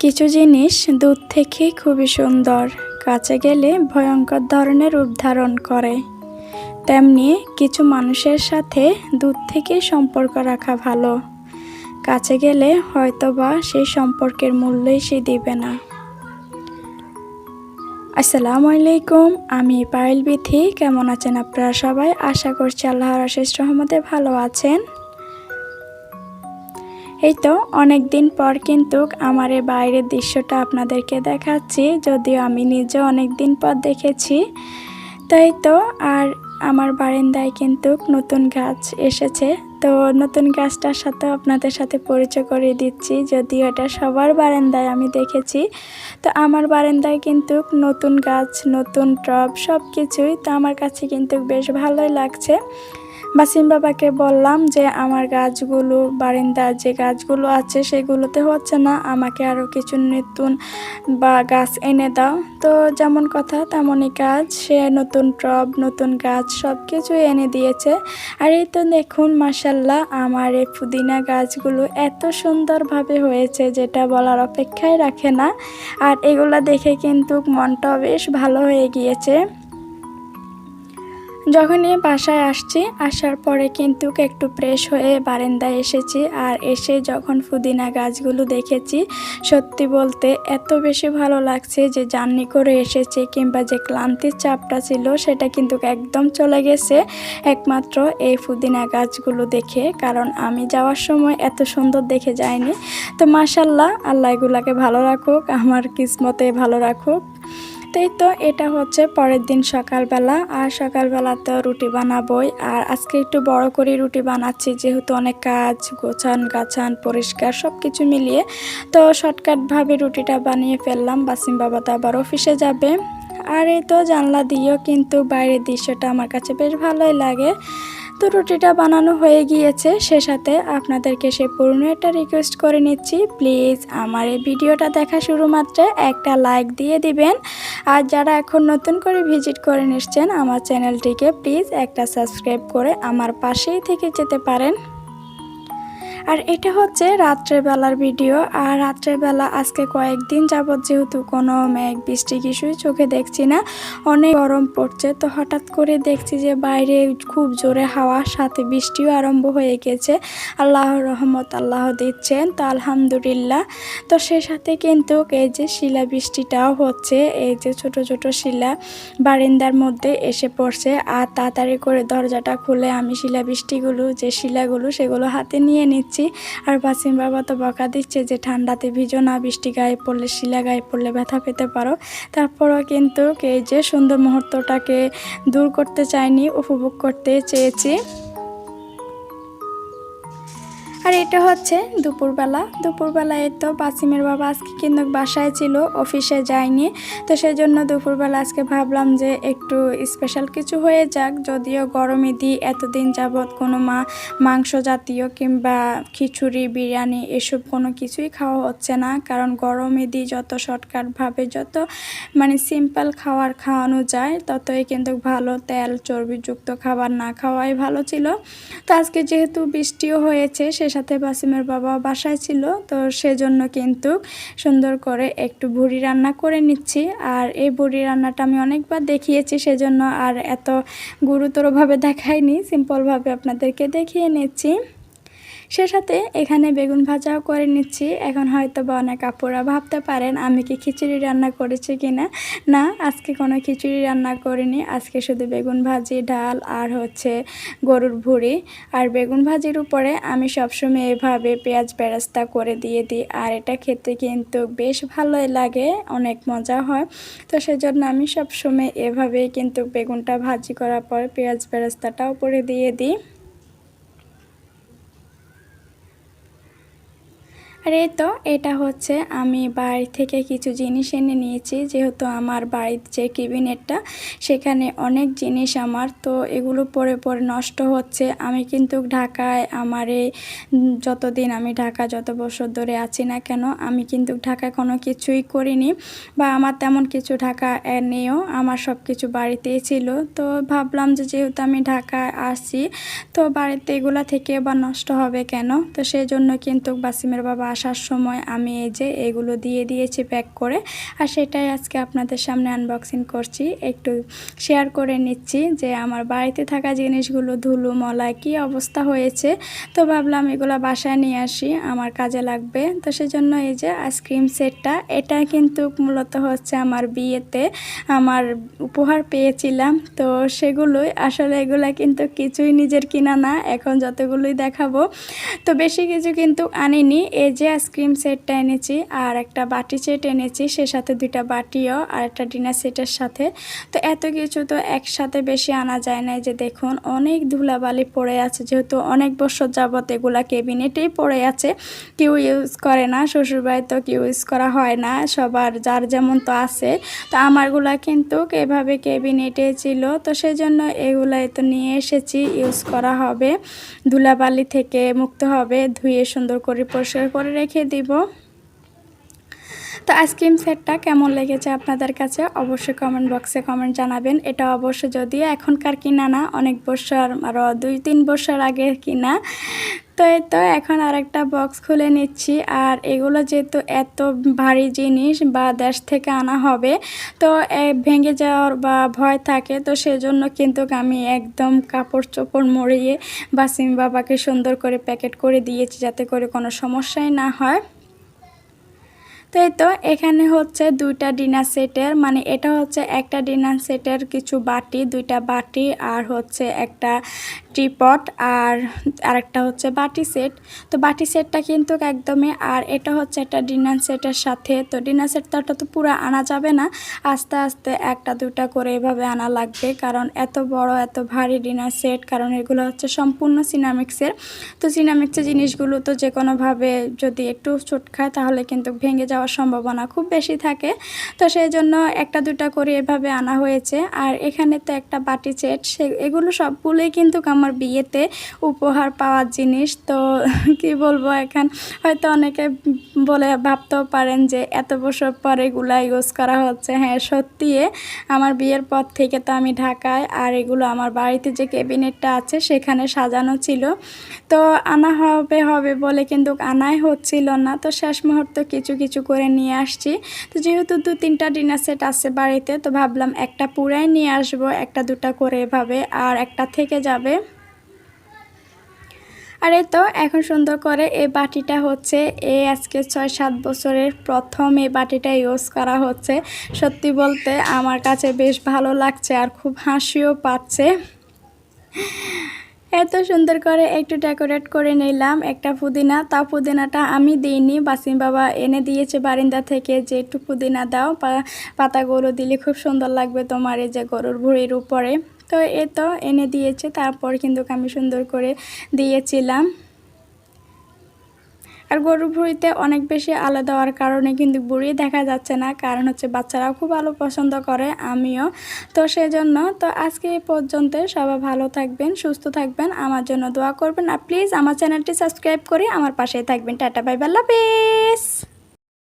কিছু জিনিস দূর থেকে খুবই সুন্দর, কাছে গেলে ভয়ঙ্কর ধরনের রূপ ধারণ করে। তেমনি কিছু মানুষের সাথে দূর থেকে সম্পর্ক রাখা ভালো, কাছে গেলে হয়তোবা সেই সম্পর্কের মূল্যই সে দিবে না। আসসালামু আলাইকুম, আমি পায়েল বিথি। কেমন আছেন আপনারা সবাই? আশা করছি আল্লাহর অশেষ রহমতে ভালো আছেন। এই তো অনেক দিন পর কিন্তু আমার এই বাইরের দৃশ্যটা আপনাদেরকে দেখাচ্ছি, যদিও আমি নিজে অনেক দিন পর দেখেছি। তাই তো আর আমার বারান্দায় কিন্তু নতুন গাছ এসেছে, তো নতুন গাছটার সাথে আপনাদের সাথে পরিচয় করিয়ে দিচ্ছি। যদিও এটা সবার বারান্দায় আমি দেখেছি, তো আমার বারান্দায় কিন্তু নতুন গাছ, নতুন টব সব কিছুই তো আমার কাছে কিন্তু বেশ ভালোই লাগছে। বাসিম বাবাকে বললাম যে আমার গাছগুলো, বারান্দার যে গাছগুলো আছে সেগুলোতে হচ্ছে না, আমাকে আরও কিছু নতুন গাছ এনে দাও। তো যেমন কথা তেমনই কাজ, সে নতুন টব, নতুন গাছ সব কিছু এনে দিয়েছে। আর এই তো দেখুন মাশাল্লাহ, আমার এই পুদিনা গাছগুলো এত সুন্দরভাবে হয়েছে যেটা বলার অপেক্ষায় রাখে না। আর এগুলা দেখে কিন্তু মনটাও বেশ ভালো হয়ে গিয়েছে। যখনই বাসায় আসছি, আসার পরে কিন্তু একটু ফ্রেশ হয়ে বারান্দায় এসেছি। আর এসে যখন পুদিনা গাছগুলো দেখেছি, সত্যি বলতে এত বেশি ভালো লাগছে যে জার্নি করে এসেছি কিংবা যে ক্লান্তির চাপটা ছিল সেটা কিন্তু একদম চলে গেছে একমাত্র এই পুদিনা গাছগুলো দেখে। কারণ আমি যাওয়ার সময় এত সুন্দর দেখে যাইনি। তো মাশাল্লাহ, আল্লাহ এগুলাকে ভালো রাখুক, আমার কিসমতে ভালো রাখুক। তাই তো এটা হচ্ছে পরের দিন সকালবেলা, আর সকালবেলা তো রুটি বানাবোই। আর আজকে একটু বড় করে রুটি বানাচ্ছি, যেহেতু অনেক কাজ, গোছান গাছান পরিষ্কার সব কিছু মিলিয়ে তো শর্টকাটভাবে রুটিটা বানিয়ে ফেললাম। বাসিম বাবা তো আবার অফিসে যাবে। আর এই তো জানলা দিয়েও কিন্তু বাইরের দৃশ্যটা আমার কাছে বেশ ভালোই লাগে। তো রুটিটা বানানো হয়ে গিয়েছে, সে সাথে আপনাদেরকে সে পুরনো একটা রিকোয়েস্ট করে নিচ্ছি, প্লিজ আমার এই ভিডিওটা দেখা শুরু মাত্র একটা লাইক দিয়ে দিবেন। আর যারা এখন নতুন করে ভিজিট করে নিচ্ছেন আমার চ্যানেলটিকে, প্লিজ একটা সাবস্ক্রাইব করে আমার পাশেই থেকে যেতে পারেন। আর এটা হচ্ছে রাত্রেবেলার ভিডিও। আর রাত্রেবেলা আজকে কয়েকদিন যাবৎ যেহেতু কোনো মেঘ বৃষ্টি কিছুই চোখে দেখছি না, অনেক গরম পড়ছে, তো হঠাৎ করে দেখছি যে বাইরে খুব জোরে হাওয়ার সাথে বৃষ্টিও আরম্ভ হয়ে গেছে। আল্লাহর রহমত আল্লাহ দিচ্ছেন, তো আলহামদুলিল্লাহ। তো সে সাথে কিন্তু এই যে শিলা বৃষ্টিটাও হচ্ছে, এই যে ছোট ছোট শিলা বারান্দার মধ্যে এসে পড়ছে। আর তাড়াতাড়ি করে দরজাটা খুলে আমি শিলা বৃষ্টিগুলো, যে শিলাগুলো সেগুলো হাতে নিয়ে নিচ্ছি। আর বাসিম বাবা তো বকা দিচ্ছে যে ঠান্ডাতে ভিজো না, বৃষ্টি গায়ে পড়লে, শিলা গায়ে পড়লে ব্যথা পেতে পারো। তারপরও কিন্তু এই যে সুন্দর মুহূর্তটাকে দূর করতে চাইনি, উপভোগ করতে চেয়েছি। আর এটা হচ্ছে দুপুরবেলায় তো বাসিমের বাবা আজকে কিন্তু বাসায় ছিল, অফিসে যায়নি। তো সেই জন্য দুপুরবেলা আজকে ভাবলাম যে একটু স্পেশাল কিছু হয়ে যাক। যদিও গরমে দিই এতদিন যাবৎ কোনো মাংস জাতীয় কিংবা খিচুড়ি, বিরিয়ানি এসব কোনো কিছুই খাওয়া হচ্ছে না। কারণ গরমে দিই যত শর্টকাটভাবে, যত সিম্পল খাওয়ানো যায় ততই কিন্তু ভালো। তেল চর্বিযুক্ত খাবার না খাওয়াই ভালো ছিল। তো আজকে যেহেতু বৃষ্টিও হয়েছে, সে সাথে বাসিমের বাবা বাসায় ছিল, তো সেজন্য কিন্তু সুন্দর করে একটু ভুড়ি রান্না করে নিচ্ছি। আর এই ভুড়ি রান্নাটা আমি অনেকবার দেখিয়েছি, সেজন্য আর এত গুরুতরভাবে দেখাইনি, সিম্পলভাবে আপনাদেরকে দেখিয়ে নিচ্ছি। সে সাথে এখানে বেগুন ভাজাও করে নিচ্ছি। এখন হয়তো বা অনেক আপুরা ভাবতে পারেন আমি কি খিচুড়ি রান্না করেছি কিনা। না, আজকে কোনো খিচুড়ি রান্না করিনি, আজকে শুধু বেগুন ভাজি, ডাল আর হচ্ছে গরুর ভুড়ি। আর বেগুন ভাজির উপরে আমি সবসময় এভাবে পেঁয়াজ বেরেস্তা করে দিয়ে দিই, আর এটা খেতে কিন্তু বেশ ভালোই লাগে, অনেক মজা হয়। তো সেজন্য আমি সবসময় এভাবেই কিন্তু বেগুনটা ভাজি করার পর পেঁয়াজ বেরেস্তাটাও উপরে দিয়ে দিই। আর এই তো এটা হচ্ছে আমি বাড়ি থেকে কিছু জিনিস এনে নিয়েছি, যেহেতু আমার বাড়ির যে ক্যাবিনেটটা সেখানে অনেক জিনিস আমার, তো এগুলো পরে পরে নষ্ট হচ্ছে। আমি কিন্তু ঢাকায় আমার এই যতদিন আমি ঢাকা যত বছর ধরে আছি না কেন, আমি কিন্তু ঢাকায় কোনো কিছুই করিনি বা আমার তেমন কিছু ঢাকা নেও, আমার সব কিছু বাড়িতেই ছিল। তো ভাবলাম যে যেহেতু আমি ঢাকায় আসছি, তো বাড়িতে এগুলা থেকে বা নষ্ট হবে কেন। তো সেই জন্য কিন্তু বাসিমের বাবা আসার সময় আমি এই যে এগুলো দিয়ে দিয়েছি প্যাক করে, আর সেটাই আজকে আপনাদের সামনে আনবক্সিং করছি, একটু শেয়ার করে নিচ্ছি যে আমার বাড়িতে থাকা জিনিসগুলো ধুলো মলা কী অবস্থা হয়েছে। তো ভাবলাম এগুলো বাসায় নিয়ে আসি, আমার কাজে লাগবে। তো সেজন্য এই যে আইসক্রিম সেটটা, এটা কিন্তু মূলত হচ্ছে আমার বিয়েতে আমার উপহার পেয়েছিলাম। তো সেগুলোই আসলে, এগুলা কিন্তু কিছুই নিজের কিনা না, এখন যতগুলোই দেখাবো। তো বেশি কিছু কিন্তু আনিনি, এই যে আইসক্রিম সেটটা এনেছি আর একটা বাটি সেট এনেছি, সে সাথে 2টা বাটিও আর একটা ডিনার সেটের সাথে। তো এত কিছু তো একসাথে বেশি আনা যায় না। যে দেখুন অনেক ধুলাবালি পড়ে আছে, যেহেতু অনেক বছর যাবত এগুলা কেবিনেটেই পড়ে আছে, কেউ ইউজ করে না, শ্বশুরবাড়ি তো কেউ ইউজ করা হয় না, সবার যার যেমন তো আছে। তো আমারগুলা কিন্তু এভাবে কেবিনেটে ছিল, তো সেই জন্য এগুলাই তো নিয়ে এসেছি, ইউজ করা হবে, ধুলাবালি থেকে মুক্ত হবে, ধুয়ে সুন্দর করে পরিষ্কার করে রেখে দিব। তো আইসক্রিম সেটটা কেমন লেগেছে আপনাদের কাছে অবশ্যই কমেন্ট বক্সে কমেন্ট জানাবেন। এটা অবশ্য যদিও এখনকার কিনা না, অনেক বছর আরও 2-3 বছর আগে কিনা। তো এই তো এখন আরেকটা বক্স খুলে নিচ্ছি। আর এগুলো যেহেতু এত ভারী জিনিস বা দেশ থেকে আনা হবে, তো ভেঙে যাওয়ার বা ভয় থাকে, তো সেজন্য কিন্তু আমি একদম কাপড় চোপড় মরিয়ে বাসিম বাবাকে সুন্দর করে প্যাকেট করে দিয়েছি, যাতে করে কোনো সমস্যাই না হয়। তো এই তো এখানে হচ্ছে 2টা ডিনার সেটের, মানে এটা হচ্ছে একটা ডিনার সেটের কিছু বাটি, 2টা বাটি আর হচ্ছে একটা ট্রিপট আর আরেকটা হচ্ছে বাটি সেট। তো বাটি সেটটা কিন্তু একদমই, আর এটা হচ্ছে একটা ডিনার সেটের সাথে। তো ডিনার সেটটা তো পুরো আনা যাবে না, আস্তে আস্তে 1টা 2টা করে এভাবে আনা লাগবে, কারণ এত বড় এত ভারী ডিনার সেট, কারণ এগুলো হচ্ছে সম্পূর্ণ সিনামিক্সের। তো সিনামিক্সের জিনিসগুলো তো যে কোনোভাবে যদি একটু চোট খায় তাহলে কিন্তু ভেঙে যাওয়ার সম্ভাবনা খুব বেশি থাকে। তো সেই জন্য 1টা 2টা করে এভাবে আনা হয়েছে। আর এখানে তো একটা বাটি সেট, এগুলো সবগুলোই কিন্তু আমার বিয়েতে উপহার পাওয়ার জিনিস। তো কি বলবো, এখন হয়তো অনেকে বলে ভাবতেও পারেন যে এত বছর পর এগুলা ইউজ করা হচ্ছে। হ্যাঁ সত্যি, আমার বিয়ের পর থেকে তো আমি ঢাকায়, আর এগুলো আমার বাড়িতে যে ক্যাবিনেটটা আছে সেখানে সাজানো ছিল। তো আনা হবে বলে কিন্তু আনাই হচ্ছিল না, তো শেষ মুহূর্তে কিছু কিছু করে নিয়ে আসছি। তো যেহেতু 2-3টা ডিনার সেট আছে বাড়িতে, তো ভাবলাম একটা পুরাই নিয়ে আসবো, 1টা 2টা করে এভাবে, আর একটা থেকে যাবে। আর এই তো এখন সুন্দর করে এই বাটিটা হচ্ছে আজকে 6-7 বছরের প্রথম এই বাটিটা ইউজ করা হচ্ছে। সত্যি বলতে আমার কাছে বেশ ভালো লাগছে আর খুব হাসিও পাচ্ছে। এত সুন্দর করে একটু ডেকোরেট করে নিলাম একটা পুদিনা, তাও পুদিনাটা আমি দিইনি, বাসিম বাবা এনে দিয়েছে বারিন্দা থেকে, যে একটু পুদিনা দাও, পাতাগুলো দিলে খুব সুন্দর লাগবে তোমার এই যে গরুর ভুঁড়ির উপরে। তো এ তো এনে দিয়েছে, তারপর কিন্তু আমি সুন্দর করে দিয়েছিলাম। আর গরুর ভুঁড়িতে অনেক বেশি আলো দেওয়ার কারণে কিন্তু ভুঁড়ি দেখা যাচ্ছে না, কারণ হচ্ছে বাচ্চারাও খুব আলো পছন্দ করে, আমিও। তো সেজন্য তো আজকে এই পর্যন্ত, সবাই ভালো থাকবেন, সুস্থ থাকবেন, আমার জন্য দোয়া করবেন, আর প্লিজ আমার চ্যানেলটি সাবস্ক্রাইব করে আমার পাশেই থাকবেন। টাটা বাই বাই, আল্লাহ হাফেজ।